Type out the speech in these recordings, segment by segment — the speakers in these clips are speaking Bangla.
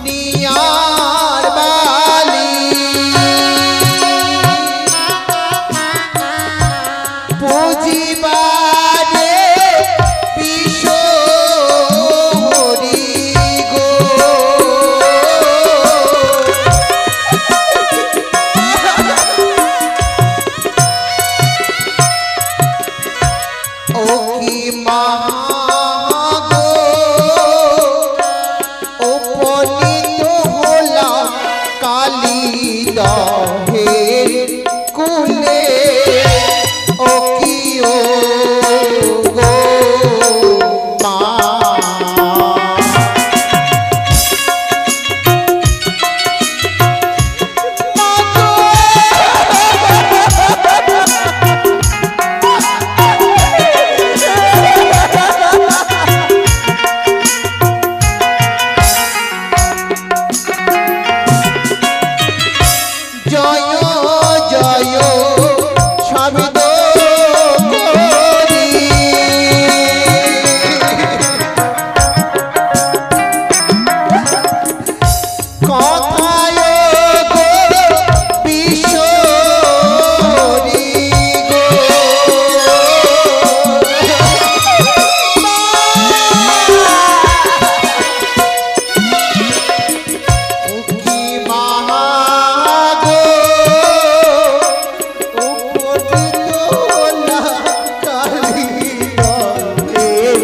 নিয়ার বালি পুজিবারে বিশ্ব হরি গো ও কি মহাগো উপনীত হলাম কালী দহের কুলে ও কি ও গো মা জয় জয় শব্দ করি কথায় গো বিশ্ব হরি গো কি মহাগো উপনীত হলাম কালী দহের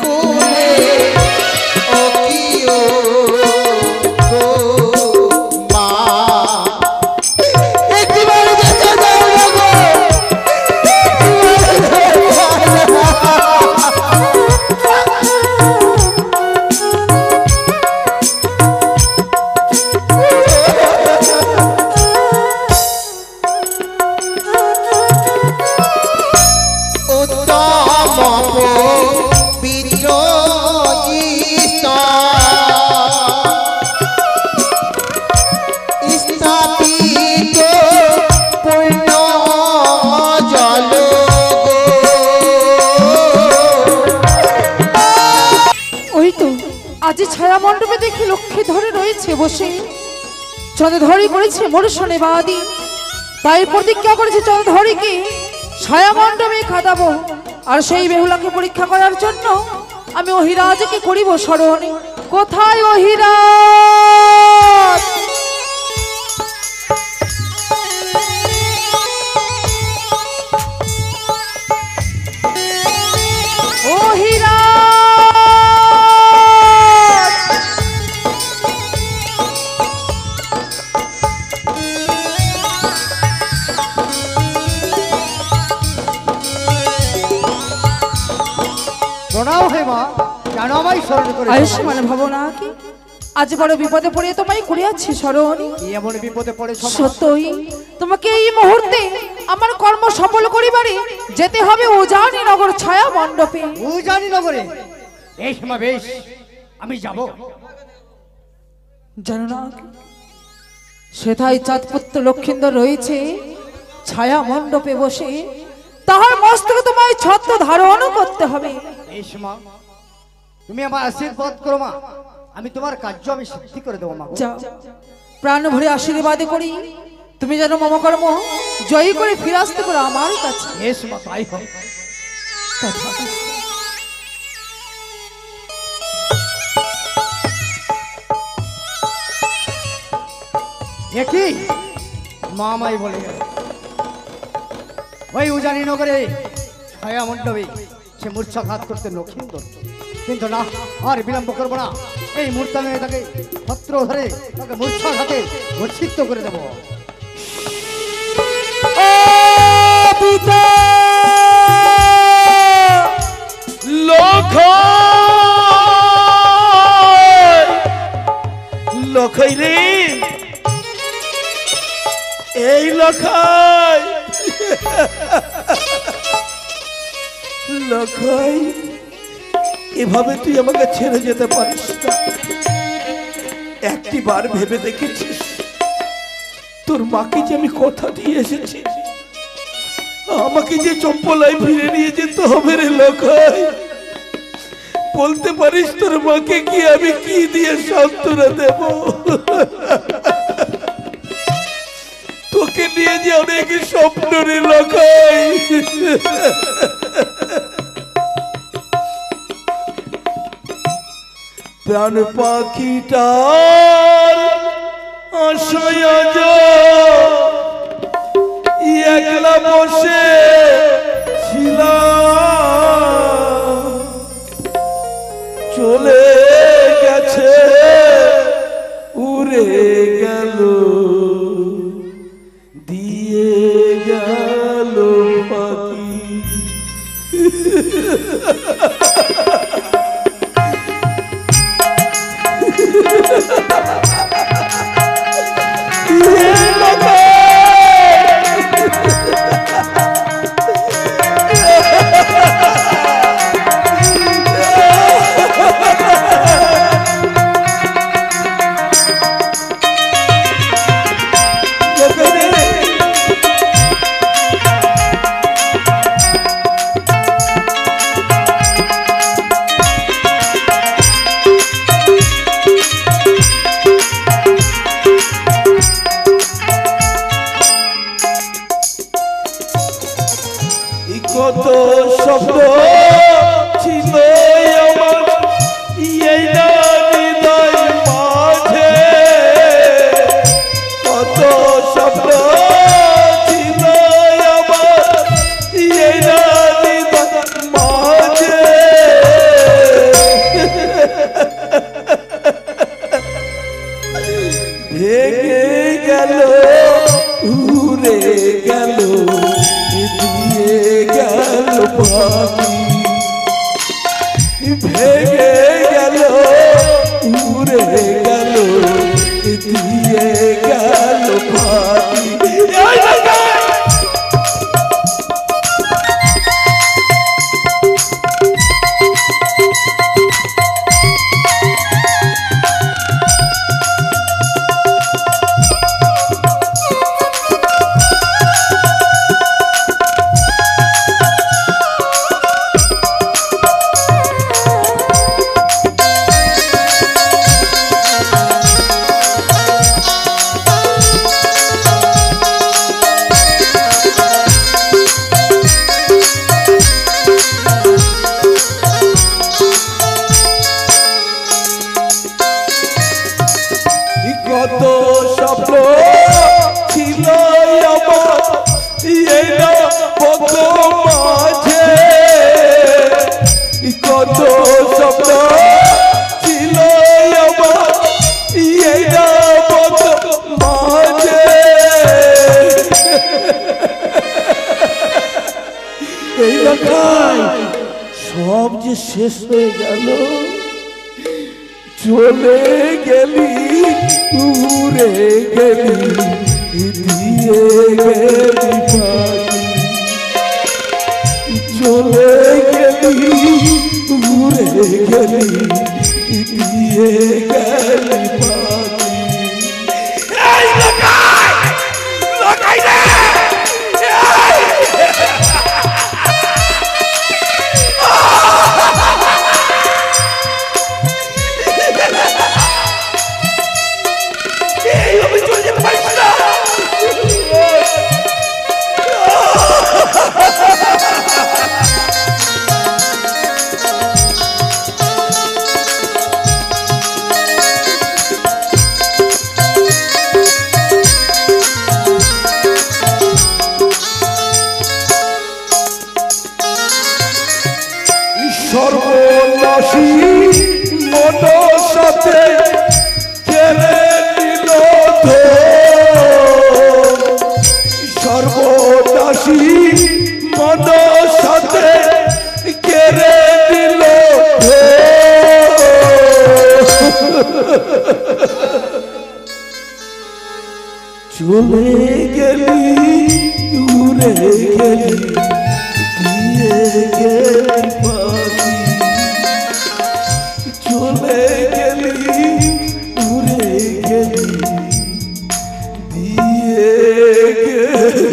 কুলে ও কি ও গো মা একবার দেখা দাও গো উত্তম পবিত্র স্থাপিত পূর্ণ জল ওই তো আজ ছায়া মণ্ডপে দেখি লক্ষ্মী ধরে রয়েছে বসে চন্দ্রধরি করেছে মোর শোনে বাদি তাই প্রতিজ্ঞা করেছে চন্দ্রধরিকে ছায়া মণ্ডপে খাটাবো আর সেই বেহুলাকে পরীক্ষা করার জন্য আমি অহিরাজকে করিব স্মরণ কোথায় অহিরাজ অহিরাজ প্রণাম হে মা কেন আমায় স্মরণ করে আয়ুষ্মান মানে ভাবনা কি আজ বড় বিপদে পড়ে তোমায় করিয়াছি স্মরণ কি এমন বিপদে পড়েছ মা? সত্যই তোমাকে এই মুহূর্তে আমার কর্ম সফল করিবারে যেতে হবে উজানি নগর ছায়া মণ্ডপে উজানি নগরে বেশ মা বেশ আমি যাব জানো না সেথায় চাঁদপুত্র লক্ষিন্দর রয়েছে ছায়া মণ্ডপে বসে তাহার মস্তকে তোমায় ছত্র ধারণ করতে হবে বেশ মা তুমি আমার আশীর্বাদ করো মা আমি তোমার কার্য আমি সিদ্ধি করে দেবো মা যাও প্রাণ ভরে আশীর্বাদ করি তুমি যেন মম কর্ম জয়ী করে ফিরে আসতে পারো আমার কাছে বেশ মা তাই হোক তথাস্তু। একই মা মাই বলে গেল ওই উজানি নগরে ছায়া মণ্ডপে সে মূর্ছাঘাত করতে লক্ষিন্দর কিন্তু না আর বিলম্ব করবো না এই মুহূর্তে আমি তাকে পত্র ধরে তাকে মূর্ছাঘাতে মূর্ছিত করে দেবো লখাই রে এই লখাই লখাই এভাবে তুই আমাকে ছেড়ে যেতে পারিস না। একটি বার ভেবে দেখেছিস তোর মাকে যে আমি কথা দিয়ে এসেছি আমাকে যে চম্পলায় ফিরে নিয়ে যেতে হবে রে লখাই। বলতে পারিস তোর মাকে কি আমি কি দিয়ে সান্ত্বনা দেব? তোকে নিয়ে যে অনেক স্বপ্ন লখাই, প্রাণ পাখিটার আশায় আজ একলা বসে ছিলাম, চলে গেছে উড়ে গেল, দিয়ে গেল পাখি। কত স্বপ্ন ছিল আমার এই না হৃদয় মাঝে, কত স্বপ্ন ছিল আমার এই না হৃদয় মাঝে, ভেঙে গেল উড়ে গেল, দিয়ে গেল পাখি, ভেঙে গেল উড়ে গেল, দিয়ে গেল পাখি। কত স্বপ্ন ছিল আমার এই না কত মাঝে, কত স্বপ্ন ছিল আমার এই না কত মাঝে, এই দেখায় সব যে শেষ হয়ে গেল, চলে গেলি উড়ে গেলি, দিয়ে গেলি পাখি, চলে গেলি উড়ে গেলি, দিয়ে গেলি পাখি। এই লাগাই লাগাই রে, সর্বনাশী মন সাথে কেড়ে নিল ধন, সর্বনাশী মন সাথে কেড়ে নিল চলে গেলি উড়ে গেলি, দিয়ে গেলি পাখি, চলে গেলি উড়ে গেলি, দিয়ে গেলি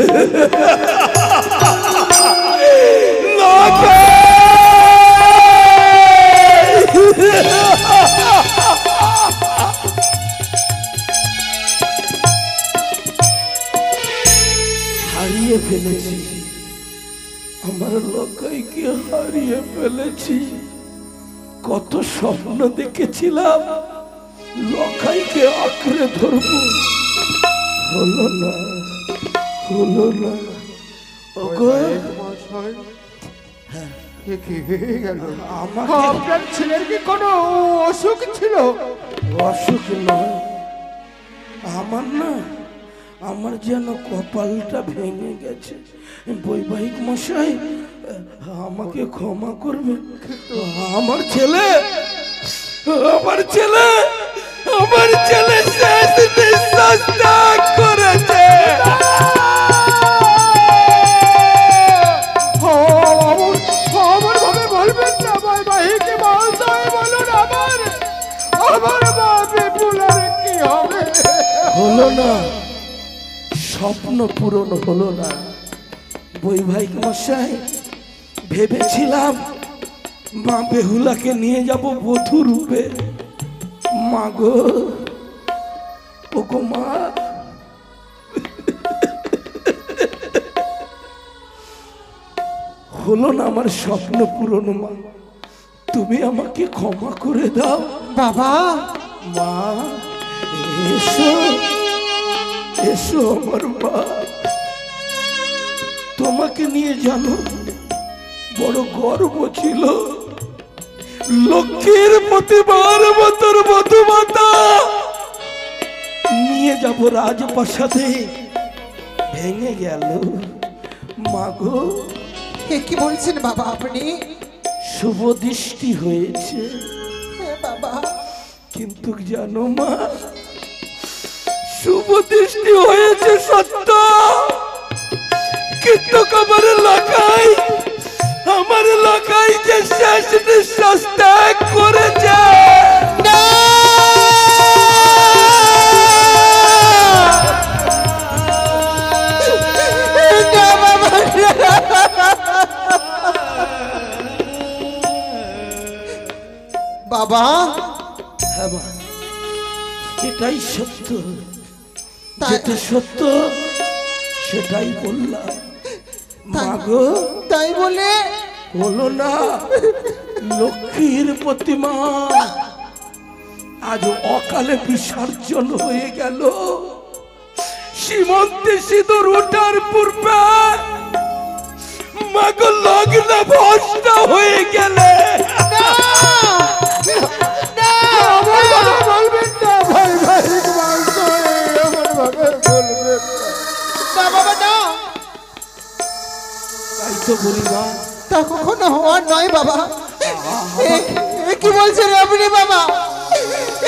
ফেলেছি, আমার লকাইকে হারিয়ে ফেলেছি। কত স্বপ্ন দেখেছিলাম লকাইকে আঁকড়ে ধরবো, হলো না, হলো না। ওগো, কি হয়ে গেল? আমাকে আপনার ছেলের কি কোনো অসুখ ছিল? অসুখ নয়, আমার না, আমার যেন কপালটা ভেঙে গেছে। বৈবাহিক মশাই, আমাকে ক্ষমা করবেন। আমার ছেলে, আমার ছেলে, আমার ছেলে শেষ নিঃশ্বাস ত্যাগ করেছে। আমার ভাবে বলবেন না বৈবাহিক মশাই, বলুন আমার মা বিপুলের কি হবে? হলো না, স্বপ্ন পূরণ হলো না। বৈবাহিক মশাই, ভেবেছিলাম মা বেহুলাকে নিয়ে যাব বধূ রূপে। মা গো, ওগো মা, হলো না আমার স্বপ্ন পূরণ। মা, তুমি আমাকে ক্ষমা করে দাও। বাবা, মা, এসো, এসো আমার মা। তোমাকে নিয়ে জানো বড় গর্ব ছিল। লক্ষ্মীর প্রতিবার মতন বধূমাতা নিয়ে যাব রাজপ্রাসাদে, ভেঙে গেল। মাগো, কি বলছেন বাবা আপনি? শুভ দৃষ্টি হয়েছে, বাবা, কিন্তু জানো মা, শুভ দৃষ্টি হয়েছে সত্য, কিন্তু আমার লাগাই যে শেষ নিঃশ্বাস ত্যাগ করেছে। বাবা, হ্যাঁ মা, এটাই সত্য, যেটা সত্য সেটাই বললাম। মাগো, তাই বলে হলো না, লক্ষ্মীর প্রতিমা আজ অকালে বিসর্জন হয়ে গেল। সীমন্তে সিঁদুর ওঠার পূর্বে মাগো লগ্ন ভ্রষ্ট হয়ে গেলে। বলবেন না বৈবাহিক মশাই, আমার ভাবে বলবেন না বাবা, না। তাই তো বলি মা, তা কখনো হওয়ার নয় বাবা। এ কি বলছেন আপনি বাবা?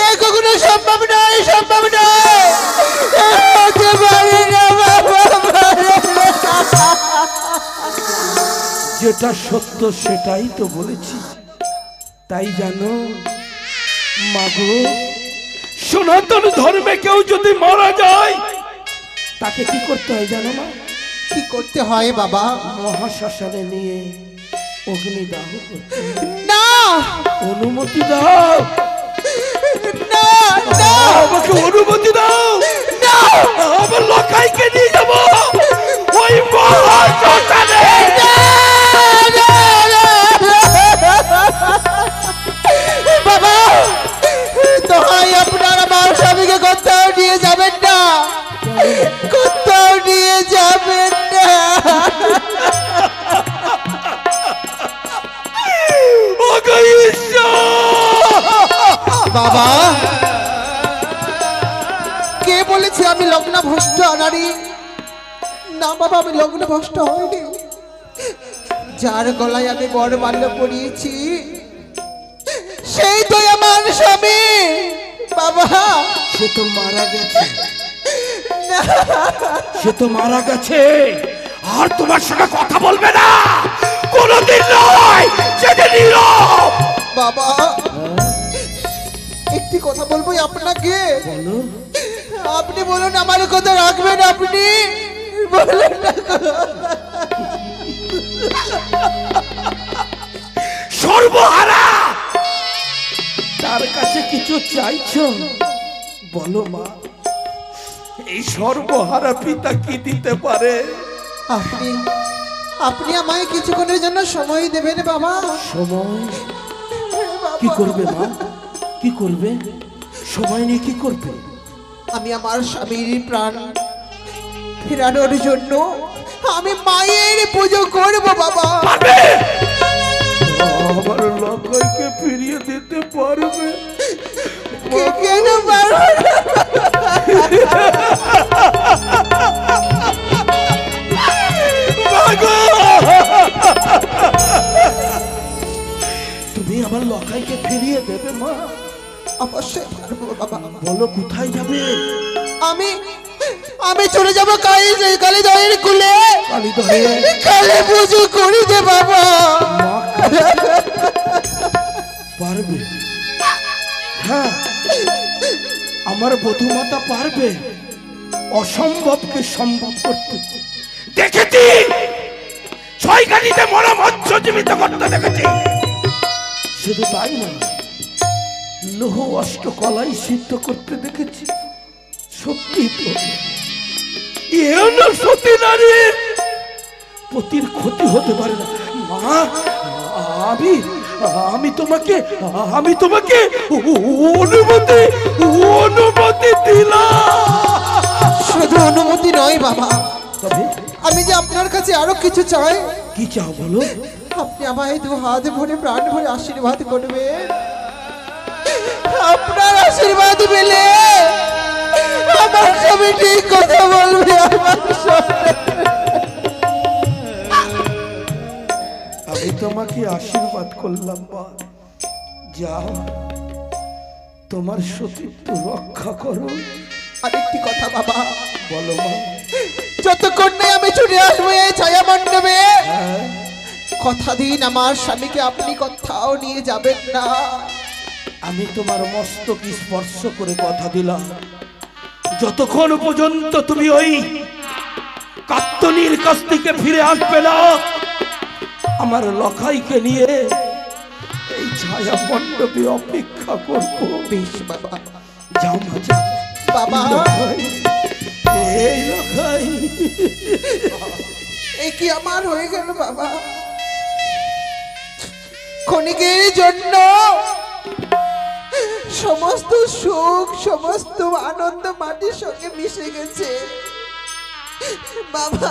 এ কখনো সম্ভব নয়, সম্ভব নয়। এ হতে পারে না বাবা, পারে না। যেটা সত্য সেটাই তো বলেছি। তাই জানো মাগো, সনাতন ধর্মে কেউ যদি মারা যায় তাকে কি করতে হয় জানো মা? কি করতে হয় বাবা? মহাশ্মশানে নিয়ে অগ্নিদাহ করতে হয়। না, অনুমতি দাও, না, না, আমাকে অনুমতি দাও। না। আমার লকাইকে নিয়ে যাবো ওই মহাশ্মশানে। বাবা, তো হয় আপনার আমার স্বামীকে কোথাও নিয়ে যাবেন না, কোথাও নিয়ে যাবেন না। ওগো ঈশ্বর! বাবা, কে বলেছে আমি লগ্ন ভ্রষ্ট নারী? না বাবা, আমি লগ্ন ভ্রষ্ট হইনি। যার গলায় আমি বড় মাল্য পরিয়েছি সেই তো আমার স্বামী। বাবা, সে তো মারা গেছে, সে তো মারা গেছে, আর তোমার সঙ্গে কথা বলবে না কোনদিন নয়, সেদিন নীরব। বাবা, একটি কথা বলবো আপনাকে। বলো। আপনি বলুন আমার কথা রাখবেন? আপনি বলুন না। সর্বহারা তার কাছে কিছু চাইছো? বলো মা, এই সর্বহারা পিতা কি দিতে পারে? আপনি আপনি আমায় কিছুক্ষণের জন্য সময় দেবেন বাবা। সময় কি করবে মা? কি করবে? সময় নিয়ে কি করবে? আমি আমার স্বামীর প্রাণ ফেরানোর জন্য আমি মায়ের পুজো করব বাবা। আমার লকাইকে ফিরিয়ে দিতে পারবে? কেন পারবো না? তুমি আমার লকাইকে ফিরিয়ে দেবে মা? অবশ্যই পারবো বাবা। বলো কোথায় যাবে? আমি আমি চলে যাবো কালী দয়ের কুলে। কালীদহে কালী পুজো করি দে বাবা। মা পারবে? হ্যাঁ, আমার বধূমাতা পারবে অসম্ভবকে সম্ভব করতে। দেখেছি ছয় গাড়িতে মরা মৎস্য জীবিত করতে দেখেছি। শুধু তাই না, লৌহ অষ্টকলাই সিদ্ধ করতে দেখেছি। সত্যি তো এও না সতী নারীর পতির ক্ষতি হতে পারে না। মা, আমি তোমাকে অনুমতি দিলাম। শুধু অনুমতি নয় বাবা, তবে আমি যে আপনার কাছে আরো কিছু চাই। কি চাও বলো? আপনি আমায় দু হাত ভরে প্রাণ ভরে আশীর্বাদ করবেন। আপনার আশীর্বাদ পেলে আমার স্বামী ঠিক কথা বলবে। আমার স্বামী আমি তোমাকে আশীর্বাদ করলাম মা, যাও তোমার সতীত্ব রক্ষা করো। আরেকটি কথা বাবা, বলো মা। যতক্ষণ না আমি ছুটে আসবো এই ছায়া মণ্ডপে, হ্যাঁ, কথা দিন আমার স্বামীকে আপনি কোথাও নিয়ে যাবেন না। আমি তোমার মস্তক স্পর্শ করে কথা দিলাম, যতক্ষণ পর্যন্ত তুমি ওই কাত্তনির কাছ থেকে ফিরে আসবে না, আমার লখাইকে নিয়ে এই ছায়া মণ্ডপে অপেক্ষা করবো। বেশ বাবা। যাও মা, যাও। বাবা, লখাই, এই লখাই। এ কি আমার হয়ে গেল বাবা? ক্ষণিকের জন্য সমস্ত সুখ সমস্ত আনন্দ মাটির সঙ্গে মিশে গেছে বাবা।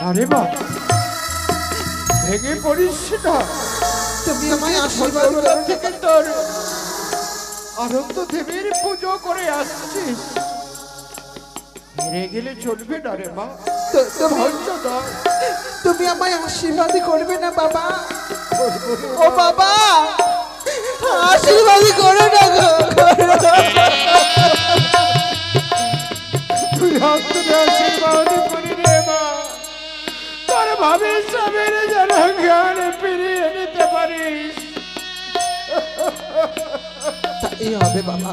আরে বা ভেঙে পড়িস না। তুমি আমায় আশীর্বাদ করো। থেকে তোর অনন্ত দেবীর পুজো করে আসছিস, হেরে গেলে চলবে না রে মা। ধৈর্য ধর। তুমি আমায় আশীর্বাদ করবে না বাবা? ও বাবা, আশীর্বাদ করো না গো। তুই হাতটা আশীর্বাদ করি রে মা, তোর ভাবির স্বামীর যেন জ্ঞান ফিরিয়ে নিতে পারিস। তাই হবে বাবা,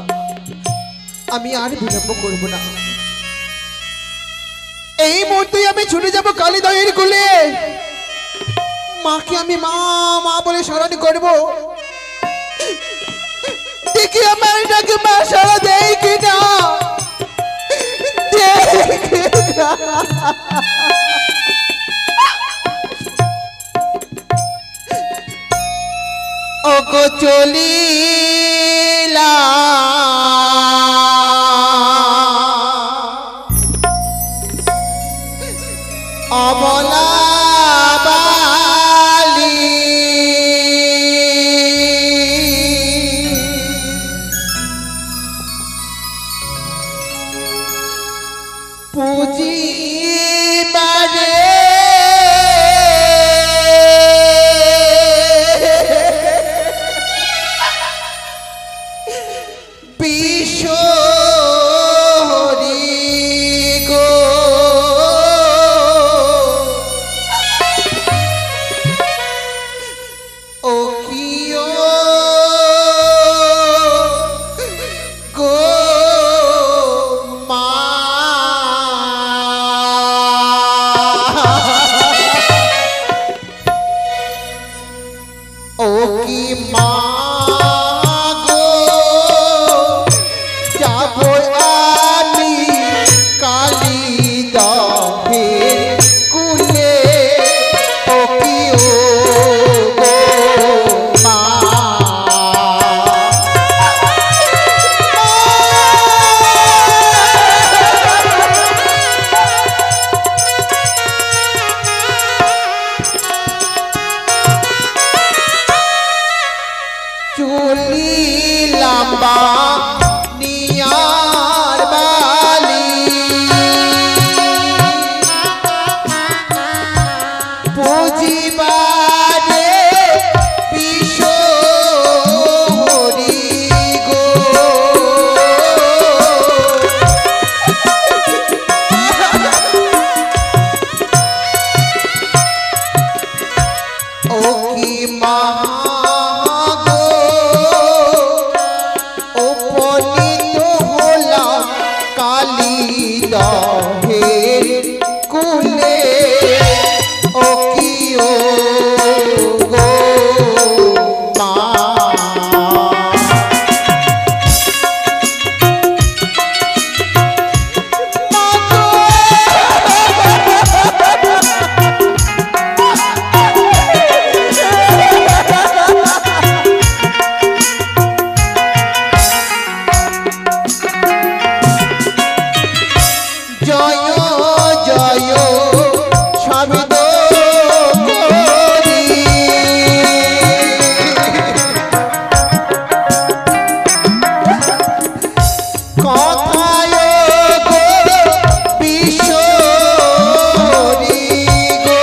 আমি আর বিলম্ব করব না। এই মুহূর্তে আমি ছুটে যাব কালীদয়ের কুলে। মাকে আমি মা মা বলে স্মরণ করব। দেখি আমার ডাকে মা সারা দেয় কিনা। ওগো চলিলা অবলা বালি পুঁজি বারে পুজিবারে বিষ হরি গো ও কি মাগো উপনীত হলাম কালী দহের কুলে ও কি ও গো মা জয় জয় শব্দ করি কথায় গো বিশ্বরি গো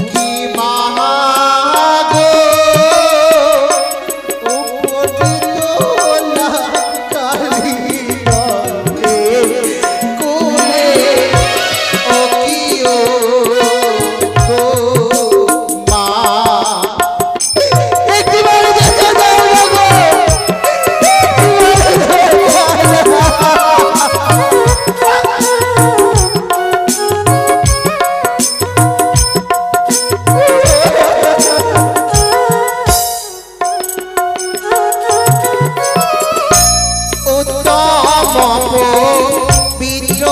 কি মাগো উপনীত হলাম কালী দহের কুলে ও কি ও গো মা একবার দেখা দাও না গো উত্তম পবিত্র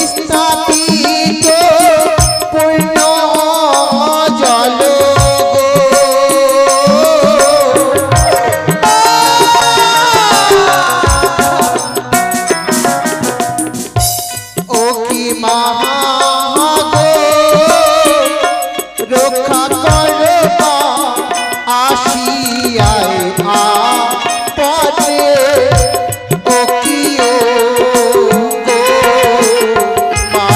স্থাপিত পূর্ণ জল ও কি মাগো রক্ষা করবা আসিয়ায় পরে ও কি ও গো মা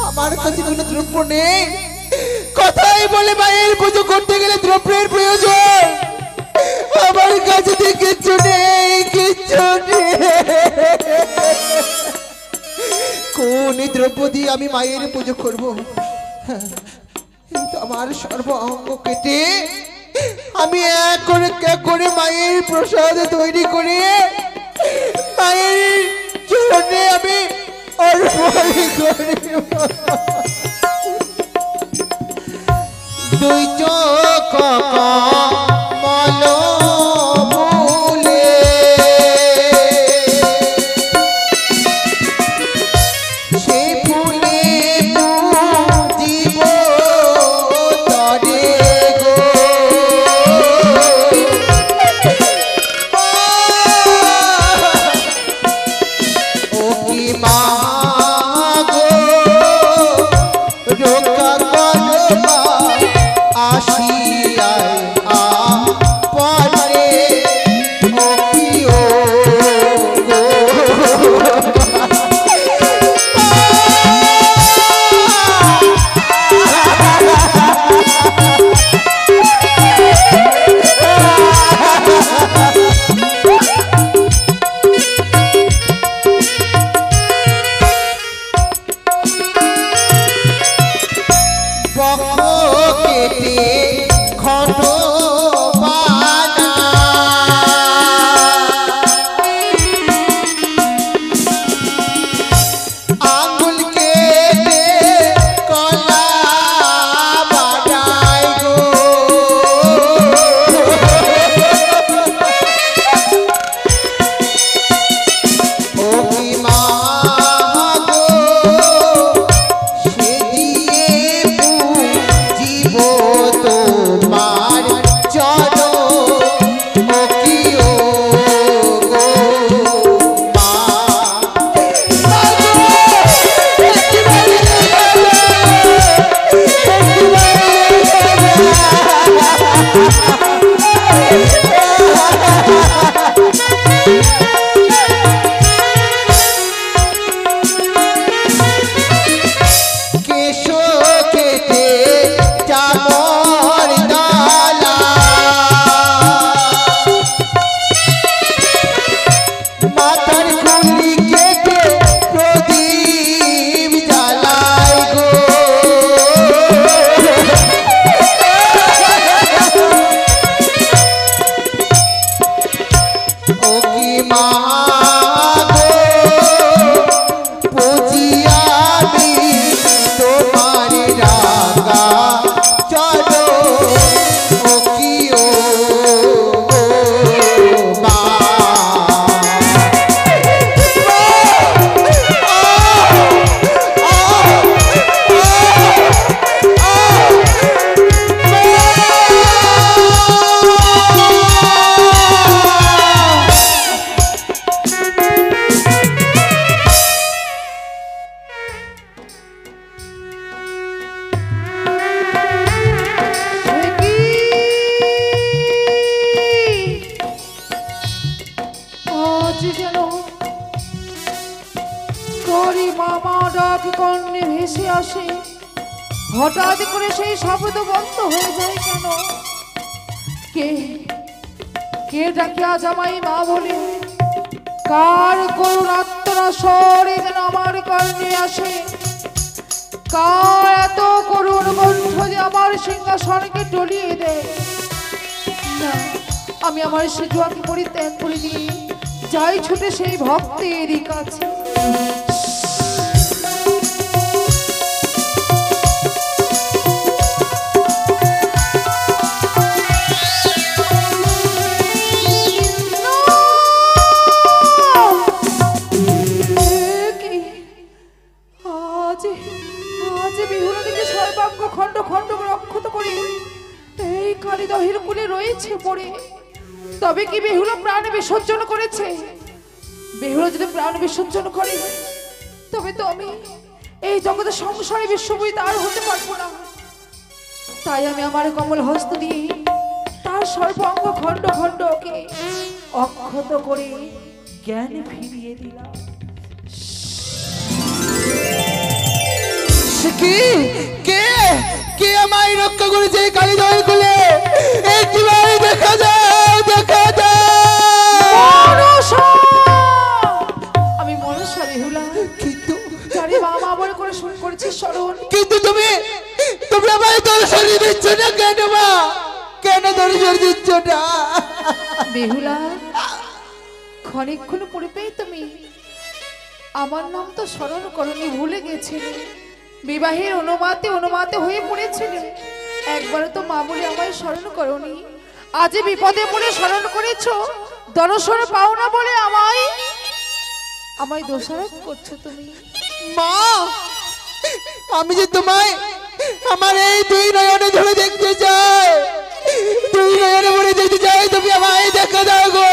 আমার কাছে কোনো দ্রব্য নেই কথাই বলে মায়ের পুজো করতে গেলে দ্রব্যের প্রয়োজন আমার কাছে তো কিচ্ছু নেই কিচ্ছু নেই কোন দ্রব্য দিয়ে আমি মায়ের পুজো করব এই তো আমার সর্ব অঙ্গ কেটে আমি এক করে মায়ের প্রসাদ তৈরি করে মায়ের চরণে আমি অর্পণ করি দুই চোখ কমল ফুলে সেই ফুলে জীব তরে গো ও কি মা গো রক্ষা করবা আসিয়ায় মা ডাক কর্ণে ভেসে আসে, হঠাৎ করে সেই শব্দ বন্ধ হয়ে যায় কেন? কে কে ডাকে আজ আমায় মা বলে? কার করুণ আত্মরা স্বরে যেন আমার কর্ণে আসে? কার এত করুণ কণ্ঠ যে আমার সিংহাসনকে টলিয়ে দেয়? না, আমি আমার সিজুয়াকে পরিত্যাগ করে দিয়ে যাই ছুটে সেই ভক্তের কাছে। খন্ড খন্ড রক্ষত করে এই কালিদহের কুলে রয়েছে পড়ে। তবে কি বেহুলা প্রাণ বিসর্জন করেছে? বেহুলা যদি প্রাণ বিসর্জন করে তবে তো আমি এই জগতে সংসারে বিশ্ববিদ আর হতে পারবো না। তাই আমি আমার কমল হস্ত দিয়ে তার সর্বাঙ্গ খন্ড খণ্ডকে অক্ষত করে জ্ঞান ফিরিয়ে দিলাম। কি কে কে আমায় রক্ষা করেছে কালিদহের কুলে? একবার দেখা দাও, দেখা দাও। আমি মনসা বেহুলা, কিন্তু জানি মা মা বলে করে শুরু করেছিস স্মরণ, কিন্তু তুমি তুমি আমায় দর্শন দিচ্ছ না কেন মা? কেন দর্শন দিচ্ছ না? বেহুলা ক্ষণিক্ষণ পড়ে পেয়ে তুমি আমার নাম তো স্মরণ করনি, ভুলে গেছিলে। বিবাহের অনুমাতে হয়ে পড়েছিলে। একবারও তো মা বলে আমায় স্মরণ করনি। আজ বিপদে পড়ে স্মরণ করেছ, দর্শন পাও না বলে আমায় দোষারোপ করছো তুমি। মা, আমি যে তোমায় আমার এই দুই নয়নে ধরে দেখতে চাই, দুই নয়নে ভরে দেখতে চাই। তুমি আমায় দেখা দাও গো।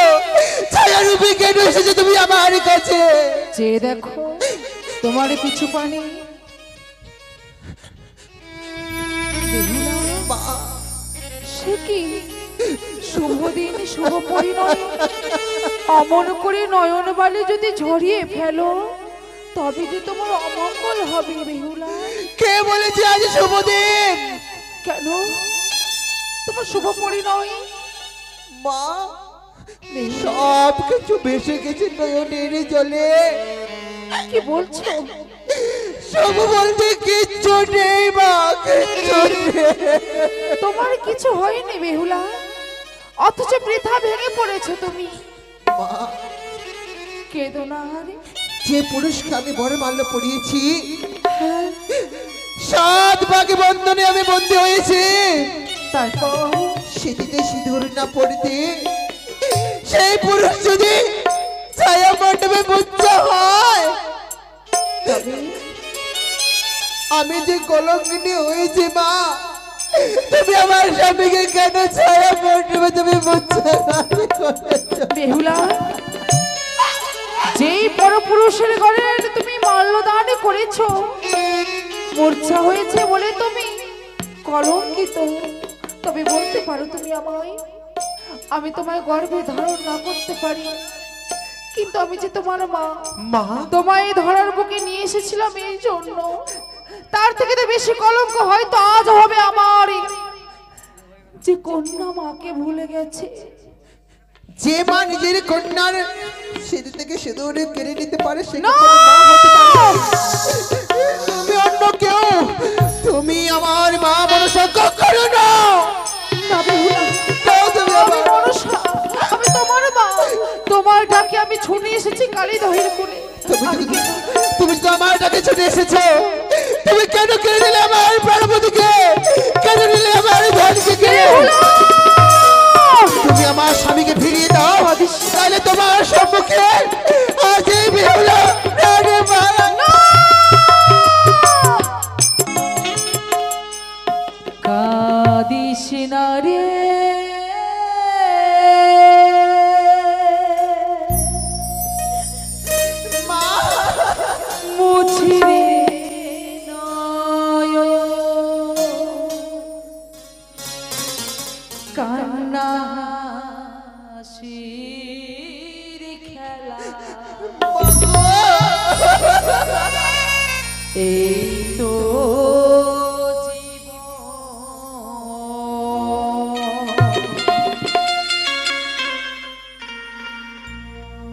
ছায়ারূপে কেন এসেছো তুমি আমার কাছে? যে দেখো তোমার পিছু পানি। সে কি শুভ দিন, শুভ পরিণয়, অমন করে নয়ন বালি যদি ঝরিয়ে ফেলো তবে যে তোমার অমঙ্গল হবে বেহুলা। কে বলেছে আজ শুভ দিন? কেন তোমার শুভ পরিণয়? মা, সব কিছু ভেসে গেছে নয়নের জলে। কি বলছো? শুভ বলতে কিচ্ছু নেই মা, কিচ্ছু নেই। তোমার কিছু হয়নি বেহুলা, অথচ বৃথা ভেঙে পড়েছো তুমি। মা, কেঁদো না রে। যে পুরুষকে আমি বড় মাল্য পড়িয়েছি, 7 ভাগে বন্ধনে আমি বন্দী হয়েছি। তারপর সেদিকে সিঁদুর না পড়তে সেই পুরুষ যদি ছায়া মণ্ডপে বুঝা হয়, তবে আমি যে কলঙ্কিনী হয়েছি মা, তুমি আমার স্বামীকে কেন ছায়া মণ্ডপে তুমি বুঝা বেহুলা, যেই পরপুরুষের ঘরে তুমি মাল্যদান করেছো, মূর্ছা হয়েছে বলে তুমি কলঙ্কিত। তবে বলতে পারো তুমি আমায়, আমি তোমায় গর্ভে ধারণ না করতে পারি, কিন্তু আমি যে তোমার মা, মা, তোমায় ধরার বুকে নিয়ে এসেছিলাম এই জন্য। তার থেকে তো বেশি কলঙ্ক হয়তো আজ হবে আমার, যে কন্যা মাকে ভুলে গেছে। যে মা নিজের কন্যার সিঁদুর থেকে সিঁদুর কেড়ে নিতে পারে সে না! মা হতে পারে? তুমি অন্য কেউ, তুমি আমার মা মনসা কখনো না। না বেহুলা, তুমি আমি মনসা, আমি তোমার মা। তোমার ডাকে আমি ছুটে এসেছি কালীদহের কোলে। তুমি তো আমার ডাকে ছুটে এসেছো। তুমি কেন কেড়ে নিলে আমার প্রাণপতিকে? কেন নিলে আমার ধনকে? তুমি আমার স্বামীকে ফিরিয়ে দাও, তাহলে তোমার সম্মুখে আজ এই বেহুলা প্রাণে মারা। কাদিস না রে মুছিরে নয়ন এই তো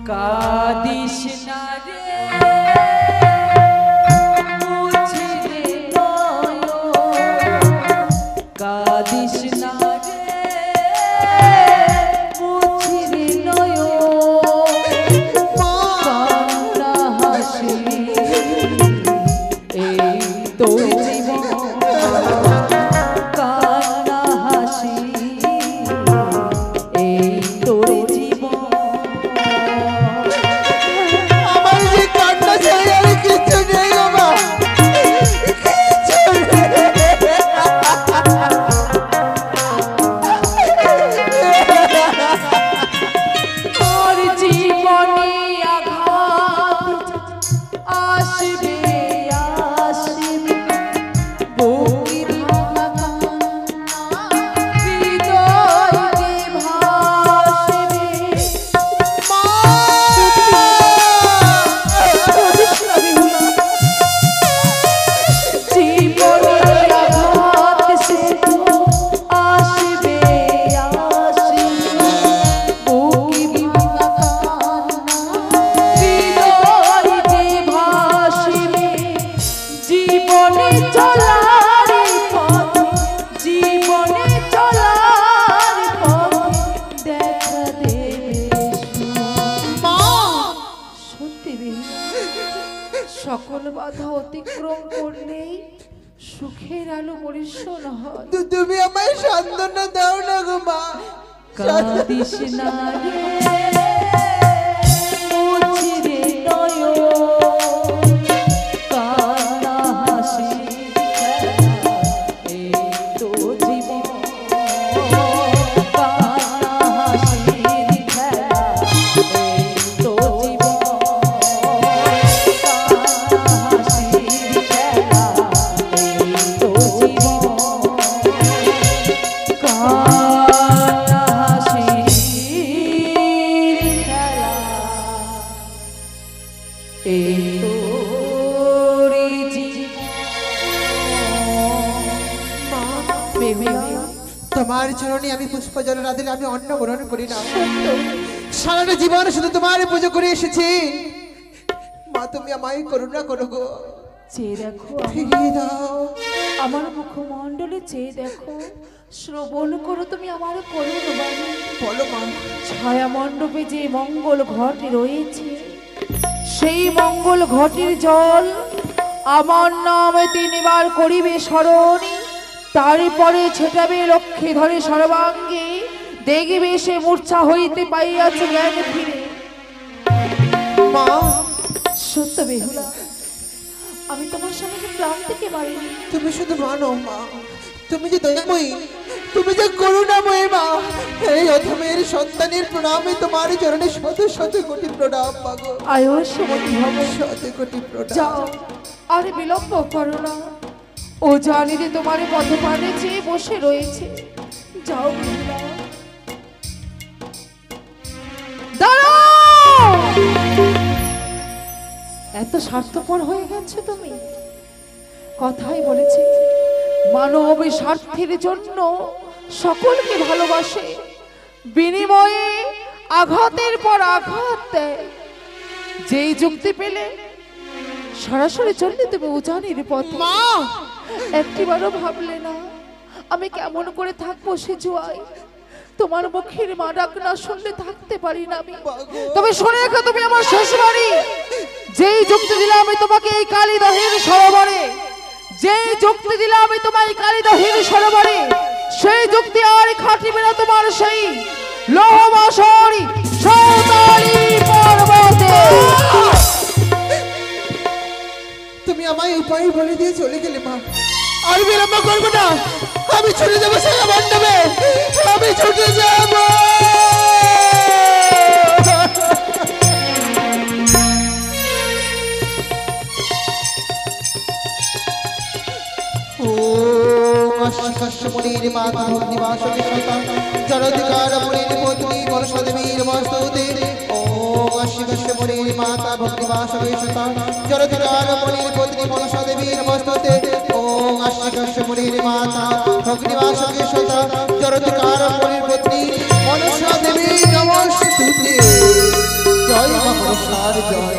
কাদিস না রে মুছে রে নয়ন, কাদিস না রে মুছে রে নয়ন, কান্না হাসি এই তো জীবন, কান্না হাসি এই তো জীবন। আমার যে কান্না ছাড়া আর কিচ্ছু নেই বাবা, কিচ্ছু আর জীবনে আঘাত আসবে আসবে, বুকে ভাঙা কান্না হৃদয়ে ভাসবে। মা! জীবনে আঘাত সে তো আসবে আসবে, বুকে ভাঙা কান্না হৃদয়ে ভাসবে। জীবনে চলার পথে, জীবনে চলার পথে দেখা দেবে মা! সত্যি সকল বাধা অতিক্রম করলেই সুখের আলো পরিশোন হয়। তুমি আমায় সান্ত্বনা দাও না গো মা। কাঁদিস না রে মুছে রে নয়ন, কান্না হাসি এই তো জীবন, কান্না হাসি খেলা এই তো জীবন, কান্না হাসি খেলা এই তো জীবন, কান্না হাসির খেলা এই তোরে জীবন। মা, বেহুলা, তোমার চরণে আমি পুষ্পজল না দিলে আমি অন্ন গ্রহণ করি না। সারাটা জীবন শুধু তোমার পুজো করে এসেছি। মা, তুমি আমায় করুণা করো গো, চেয়ে দেখো ফিরিয়ে দাও। আমার মুখমণ্ডলে, চেয়ে দেখো, শ্রবণ করো তুমি আমার করুণ বাণী। বলো মা। ছায়া মণ্ডপে যে মঙ্গল ঘট রয়েছে, সেই মঙ্গল ঘটের জল আমার নামে 3 বার করিবে স্মরণ, তারপরে ছেটাবে লক্ষ্যে ধরে সর্বাঙ্গে, দেখবে সে মূর্ছা হইতে পাইয়াছে জ্ঞান ফিরে। মা, সত্য বেহুলা, আমি তোমার সামনে প্রাণ থেকে পারিনি। তুমি শুধু মানো মা, তুমি যে দয়াময়ী, তুমি যে করুণাময়ী মা। এই অধমের সন্তানের প্রণামে তোমার চরণে শত শত কোটি প্রণাম মাগো, আয়ুষ মতি ভব। শত কোটি প্রণাম। যাও, আর বিলম্ব করো না। ও জানি যে তোমার পথ পানে চেয়ে বসে রয়েছে। যাও বেহুলা। দাঁড়াও! এত স্বার্থপর হয়ে গেছো তুমি। কথাই বলেছে, মানব স্বার্থের জন্য সকলকে ভালোবাসে, বিনিময়ে আঘাতের পর আঘাত দেয়। যেই যুক্তি পেলে সরাসরি চললে তুমি উজানির পথে। মা, একটিবারও ভাবলে না আমি কেমন করে থাকবো সে জুয়ায়? তোমার মুখের মা ডাক না শুনলে থাকতে পারি না আমি। তবে শুনে রেখো, তুমি আমার শেষ বাড়ি। যেই যুক্তি দিলে আমি তোমাকে এই কালীদহের সরোবরে, যেই যুক্তি দিলে আমি তোমায় কালীদহের সরোবরে, সেই যুক্তি আর খাটিবে না তোমার সেই লোহবাসরি সৌতালি পর্বতে। তুমি আমায় উপায় বলে দিয়ে চলে গেলে মা। আর বিলম্ব করবো না, আমি ছুটে যাবো সেই মণ্ডপে, আমি ছুটে যাবো। মুনির মাতা ভগ্নিবাসকে সতা জলধিকার মুনির পত্নী মনসা দেবীর মস্তুতে। ওম শিবস্য মুনির মাতা ভগ্নিবাসকে সতা জলধিকার মুনির পত্নী মনসা দেবী কুলের মাতা অগ্নিবাসকে সতা জরৎকার পরিপত্নী মনসা দেবী নমস্তুতে জয় মা মনসার জয়।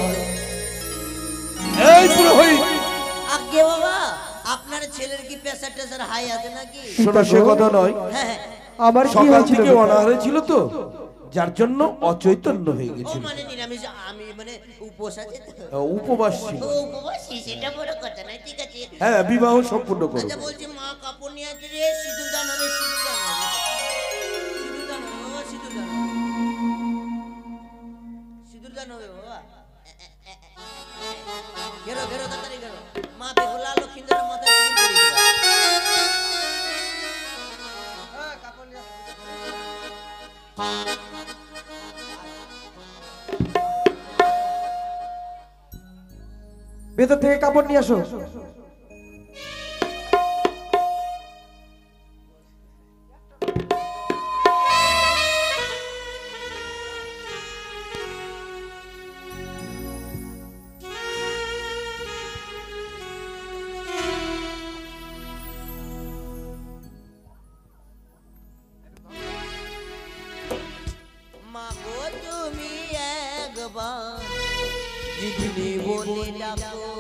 এই পুরোহিত, আগে বাবা আপনার ছেলের কি প্রেসার টেসার হাই আছে নাকি? শোনা সে কথা নয়, হ্যাঁ হ্যাঁ। আমার কি সকাল হয়েছিল থেকে অনাহারে ছিল তো, যার জন্য অচৈতন্য হয়ে ও গেছিল। মানে নিরামিষ, আমি মানে উপোস আছে তো। উপবাস ছিল। ও উপবাসী, সেটা বড় কথা নয়, ঠিক আছে। হ্যাঁ, বিবাহ সম্পূর্ণ করো। আচ্ছা বলছি মা কাপড় নিয়ে আছে রে, সিঁদুর দান হবে, সিঁদুর দান হবে, সিঁদুর দান হবে বাবা, সিঁদুর দান হবে, সিঁদুর দান হবে বাবা। ঘেরো ঘেরো তাড়াতাড়ি ঘেরো, মা বেহুলা লক্ষ্মীদের মাথায় সিঁদুর পরিয়ে দিবা। কাপড় নিয়ে ভেতর থেকে কাপড় নিয়ে আসো। মা গো তুমি একবার দিদি বলে ডাকো,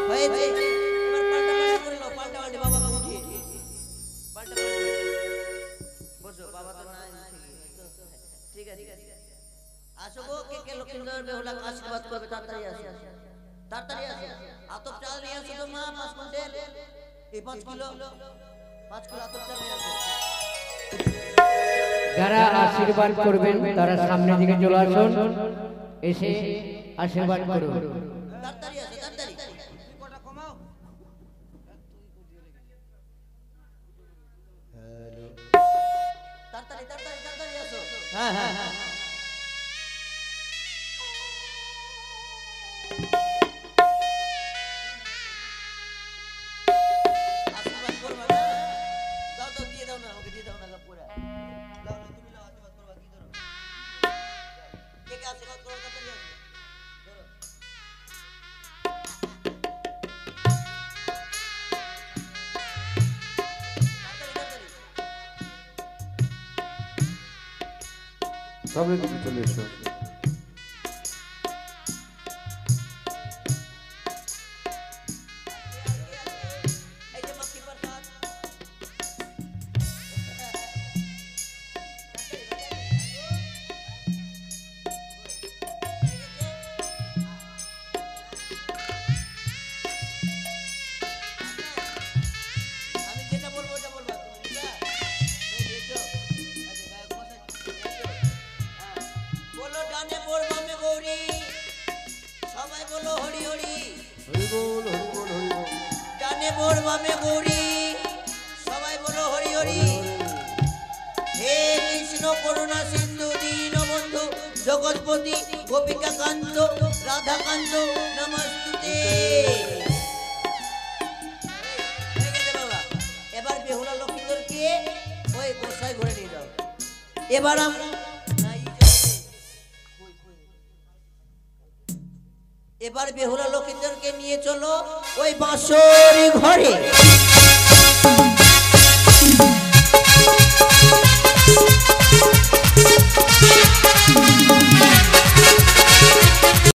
হয়েছে। এবার পাল্টা পাল্টি করে নাও, পাল্টা পাল্টি বাবাকে উঠিয়ে পাল্টা পাল্টি বসো, বাবা তো নাই, ঠিক আছে, আসো গো, কে কে লক্ষ্মীন্দর বেহুলাকে আশীর্বাদ করবে, তাড়াতাড়ি আসো, তাড়াতাড়ি আসো। আতপ চাল নিয়ে আসো তো মা, 5 কুইন্টাল, এই 5 কিলো, 5 কিলো আতপ চাল নিয়ে আসো। যারা আশীর্বাদ করবেন তারা সামনের দিকে চলে আসুন, এসে আশীর্বাদ করুন। তাড়াতাড়ি আসো, তাড়াতাড়ি। তাড়াতাড়ি তাড়াতাড়ি তাড়াতাড়ি আসো। হ্যাঁ হ্যাঁ হ্যাঁ। আশীর্বাদ করবা না? দাও দাও, দিয়ে দাও না, আমাকে দিয়ে দাও না কাপড়। দাও না, তুমি নাও, আশীর্বাদ করবা, কি ধরো? কে কে আশীর্বাদ করো, তাড়াতাড়ি আসো। ধরো। তাড়াতাড়ি তাড়াতাড়ি। সামনের দিকে চলে এসো। এই যে মক্কি প্রসাদ। আমি যেটা বলবো ওটা বলবা তুমি, বুঝলা? এই দেখো, আচ্ছা গায়ক মশাই, হ্যাঁ। বলো ডানে বোর বামে গৌরী, সবাই বলো হরি হরি। ডানে বোর বামে গৌরী, সবাই বলো হরি হরি। হে কৃষ্ণ করুণা সিন্ধু দীনবন্ধু জগৎপতি গোপিকা কান্ত রাধাকান্ত নমস্তুতে। হয়ে গেছে বাবা। এবার বেহুলা লক্ষ্মীদেরকে ওই গোসাই ঘরে নিয়ে যাও। এবার আমরা এবার বেহুলা লক্ষ্মীদেরকে নিয়ে চলো ওই বাঁশরি ঘরে।